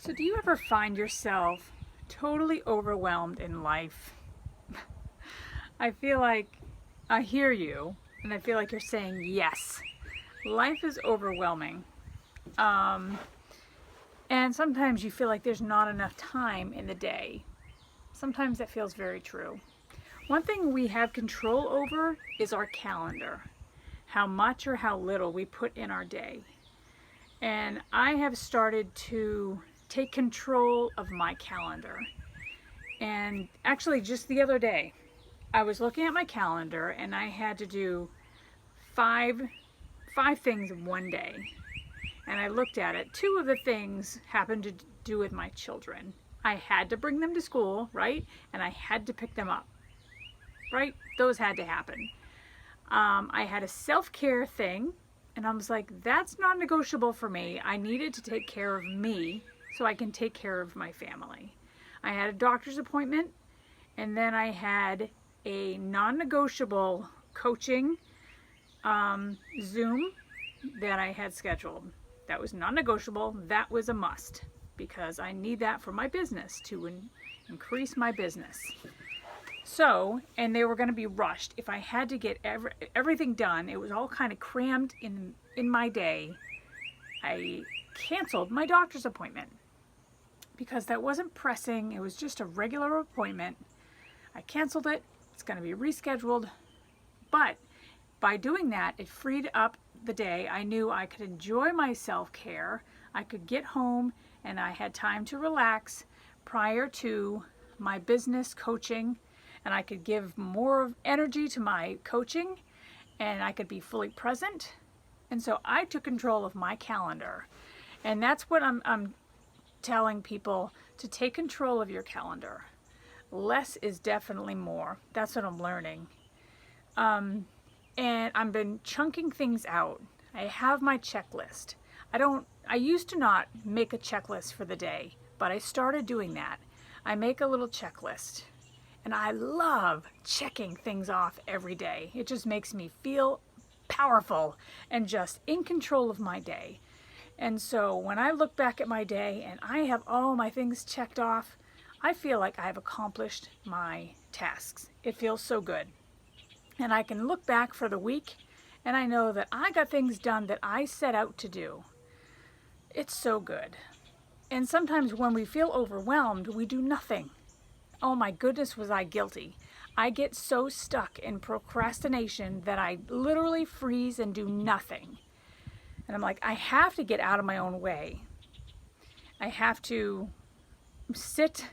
So do you ever find yourself totally overwhelmed in life? I feel like I hear you, and I feel like you're saying yes. Life is overwhelming. Um, and sometimes you feel like there's not enough time in the day. Sometimes that feels very true. One thing we have control over is our calendar. How much or how little we put in our day. And I have started to take control of my calendar. And actually, just the other day, I was looking at my calendar and I had to do five things in one day. And I looked at it. Two of the things happened to do with my children. I had to bring them to school, right? And I had to pick them up, right? Those had to happen. I had a self-care thing, and I was like, that's not negotiable for me. I needed to take care of me so I can take care of my family. I had a doctor's appointment, and then I had a non-negotiable coaching Zoom that I had scheduled. That was non-negotiable. That was a must because I need that for my business to increase my business. So, and they were going to be rushed. If I had to get everything done, it was all kind of crammed in my day. I canceled my doctor's appointment because that wasn't pressing. It was just a regular appointment. I canceled it. It's going to be rescheduled. But by doing that, it freed up the day. I knew I could enjoy my self-care. I could get home and I had time to relax prior to my business coaching, and I could give more energy to my coaching and I could be fully present. And so I took control of my calendar. And that's what I'm telling people, to take control of your calendar. Less is definitely more. That's what I'm learning. And I've been chunking things out. I have my checklist. I used to not make a checklist for the day, but I started doing that. I make a little checklist. And I love checking things off every day. It just makes me feel powerful and just in control of my day. And so when I look back at my day and I have all my things checked off, I feel like I've accomplished my tasks. It feels so good. And I can look back for the week and I know that I got things done that I set out to do. It's so good. And sometimes when we feel overwhelmed, we do nothing. Oh my goodness, was I guilty. I get so stuck in procrastination that I literally freeze and do nothing. And I'm like, I have to get out of my own way. I have to sit.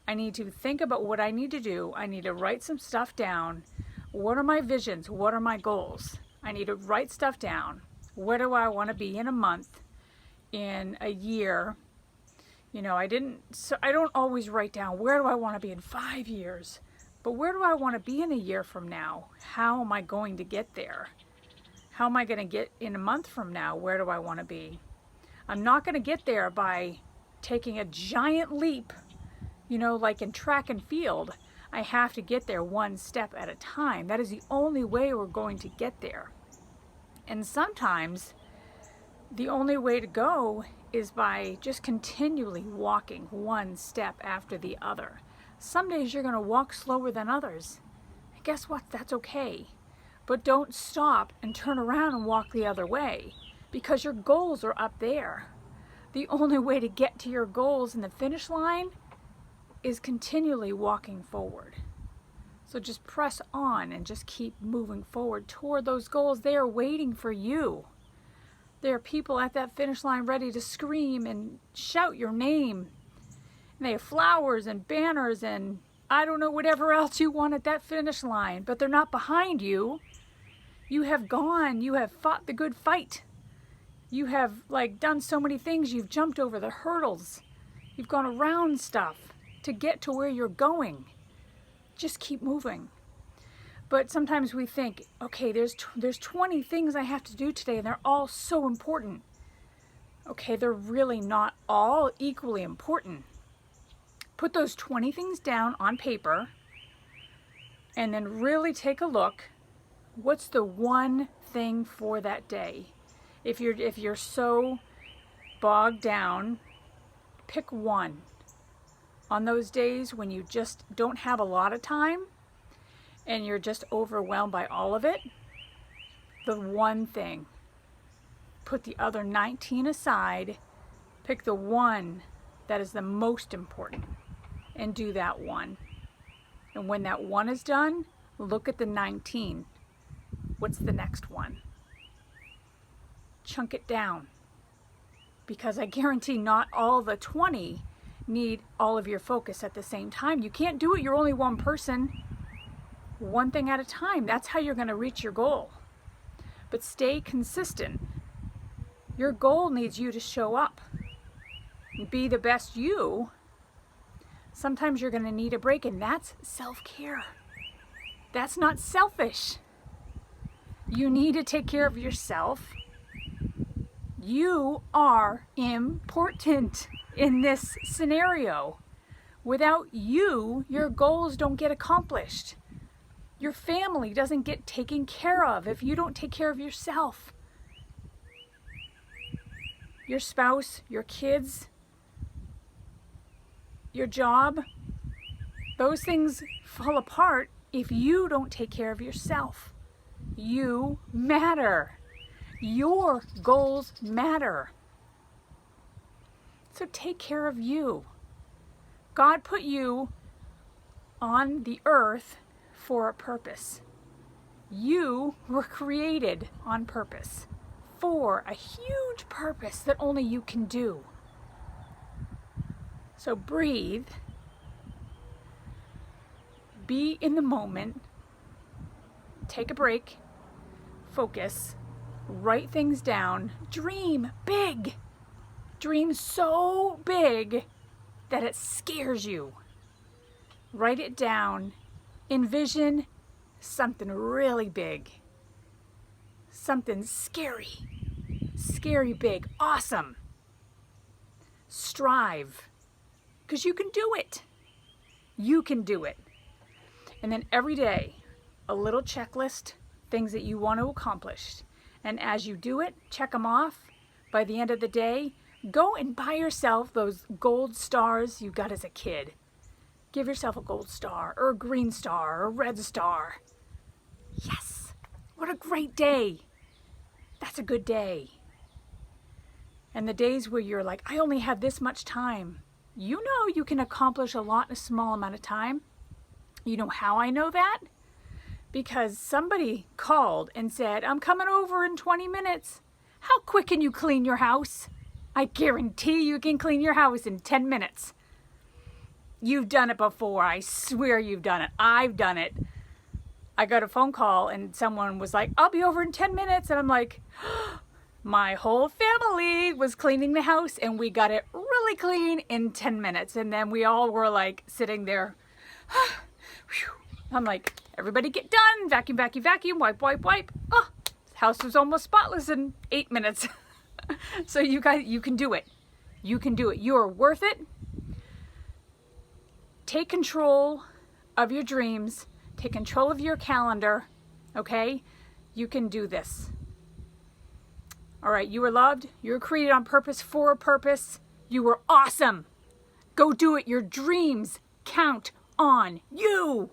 I need to think about what I need to do. I need to write some stuff down. What are my visions? What are my goals? I need to write stuff down. Where do I want to be in a month, in a year? You know, I don't always write down where do I want to be in 5 years, but where do I want to be in a year from now? How am I going to get there? How am I going to get in a month from now? Where do I want to be? I'm not going to get there by taking a giant leap, you know, like in track and field. I have to get there one step at a time. That is the only way we're going to get there. And sometimes the only way to go is by just continually walking one step after the other. Some days you're going to walk slower than others. And guess what? That's okay. But don't stop and turn around and walk the other way, because your goals are up there. The only way to get to your goals in the finish line is continually walking forward. So just press on and just keep moving forward toward those goals. They are waiting for you. There are people at that finish line ready to scream and shout your name. And they have flowers and banners and I don't know, whatever else you want at that finish line, but they're not behind you. You have gone, you have fought the good fight. You have done so many things. You've jumped over the hurdles. You've gone around stuff to get to where you're going. Just keep moving. But sometimes we think, okay, there's 20 things I have to do today and they're all so important. Okay, they're really not all equally important. Put those 20 things down on paper and then really take a look. What's the one thing for that day? If you're so bogged down Pick one. On those days when you just don't have a lot of time and you're just overwhelmed by all of it, the one thing. Put the other 19 aside. Pick the one that is the most important and do that one. And when that one is done, look at the 19. What's the next one? Chunk it down. Because I guarantee not all the 20 need all of your focus at the same time. You can't do it. You're only one person. One thing at a time. That's how you're going to reach your goal. But stay consistent. Your goal needs you to show up. Be the best you. Sometimes you're going to need a break, and that's self-care. That's not selfish. You need to take care of yourself. You are important in this scenario. Without you, your goals don't get accomplished. Your family doesn't get taken care of if you don't take care of yourself. Your spouse, your kids, your job, those things fall apart if you don't take care of yourself. You matter. Your goals matter. So take care of you. God put you on the earth for a purpose. You were created on purpose for a huge purpose that only you can do. So breathe. Be in the moment. Take a break. Focus. Write things down. Dream big. Dream so big that it scares you. Write it down. Envision something really big. Something scary. Scary big. Awesome. Strive. Because you can do it. You can do it. And then every day, a little checklist, things that you want to accomplish. And as you do it, check them off. By the end of the day, go and buy yourself those gold stars you got as a kid. Give yourself a gold star, or a green star, or a red star. Yes! What a great day! That's a good day. And the days where you're like, I only have this much time. You know you can accomplish a lot in a small amount of time. You know how I know that? Because somebody called and said, I'm coming over in 20 minutes. How quick can you clean your house? I guarantee you can clean your house in 10 minutes. You've done it before. I swear you've done it. I've done it. I got a phone call and someone was like, I'll be over in 10 minutes. And I'm like, my whole family was cleaning the house and we got it really clean in 10 minutes. And then we all were like sitting there. I'm like, everybody get done. Vacuum, vacuum, vacuum. Wipe, wipe, wipe. Oh, the house was almost spotless in 8 minutes. So you guys, you can do it. You can do it. You are worth it. Take control of your dreams. Take control of your calendar. Okay? You can do this. All right, you were loved. You were created on purpose for a purpose. You were awesome. Go do it. Your dreams count on you.